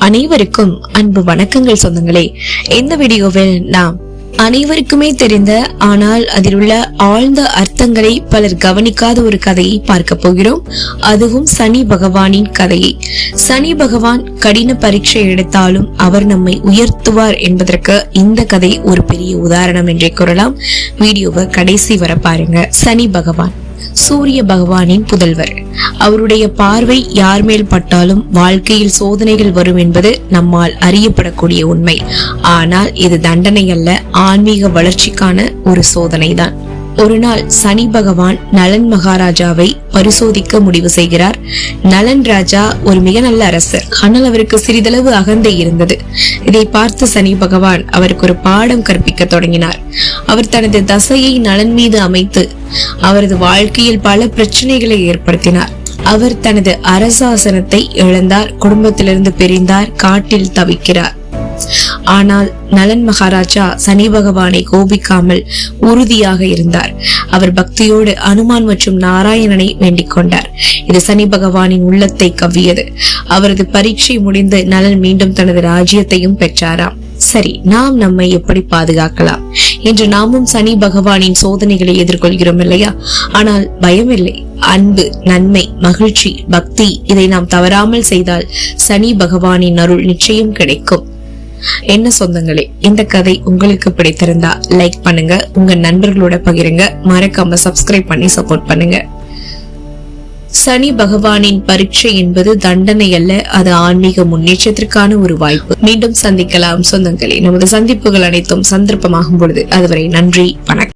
அனைவருக்கும் அன்பு வணக்கங்கள் சொந்தங்களே. இந்த வீடியோவில் நாம் அனைவருக்குமே தெரிந்த ஆனால் அதில் உள்ள ஆழ்ந்த அர்த்தங்களை பலர் கவனிக்காத ஒரு கதையை பார்க்க போகிறோம். அதுவும் சனி பகவானின் கதையை. சனி பகவான் கடின பரீட்சை எடுத்தாலும் அவர் நம்மை உயர்த்துவார் என்பதற்கு இந்த கதை ஒரு பெரிய உதாரணம் என்றே கூறலாம். வீடியோவை கடைசி வர பாருங்க. சனி பகவான் சூரிய பகவானின் புதல்வர். அவருடைய பார்வை யார் மேல் பட்டாலும் வாழ்க்கையில் சோதனைகள் வரும் என்பது நம்மால் அறியப்படக்கூடிய உண்மை. ஆனால் இது தண்டனை அல்ல, ஆன்மீக வளர்ச்சிக்கான ஒரு சோதனைதான். ஒரு நாள் சனி பகவான் நலன் மகாராஜாவை பரிசோதிக்க முடிவு செய்கிறார். நலன் ராஜா ஒரு மிக நல்ல அரசர், ஆனால் அவருக்கு சிறிதளவு அகந்தை இருந்தது. இதை பார்த்து சனி பகவான் அவருக்கு ஒரு பாடம் கற்பிக்க தொடங்கினார். அவர் தனது தசையை நலன் மீது அமைத்து அவரது வாழ்க்கையில் பல பிரச்சனைகளை ஏற்படுத்தினார். அவர் தனது அரசாசனத்தை இழந்தார், குடும்பத்திலிருந்து பிரிந்தார், காட்டில் தவிக்கிறார். ஆனால் நலன் மகாராஜா சனி பகவானை கோபிக்காமல் உறுதியாக இருந்தார். அவர் பக்தியோடு அனுமான் மற்றும் நாராயணனை வேண்டிக் கொண்டார். இது சனி பகவானின் உள்ளத்தை கவ்வியது. அவரது பரீட்சை முடிந்து நலன் மீண்டும் தனது ராஜ்யத்தையும் பெற்றாராம். சரி, நாம் நம்மை எப்படி பாதுகாக்கலாம் என்று நாமும் சனி பகவானின் சோதனைகளை எதிர்கொள்கிறோம் இல்லையா? ஆனால் பயமில்லை. அன்பு, நன்மை, மகிழ்ச்சி, பக்தி இதை நாம் தவறாமல் செய்தால் சனி பகவானின் அருள் நிச்சயம் கிடைக்கும். என்ன சொந்தங்களே, இந்த கதை உங்களுக்கு பிடித்திருந்தா லைக் பண்ணுங்க, உங்க நண்பர்களோட பகிருங்க, மறக்காம சப்ஸ்கிரைப் பண்ணி சப்போர்ட் பண்ணுங்க. சனி பகவானின் பரீட்சை என்பது தண்டனை அல்ல, அது ஆன்மீக முன்னேற்றத்திற்கான ஒரு வாய்ப்பு. மீண்டும் சந்திக்கலாம் சொந்தங்களே. நமது சந்திப்புகள் அனைத்தும் சந்தர்ப்பமாகும் பொழுது. அதுவரை நன்றி, வணக்கம்.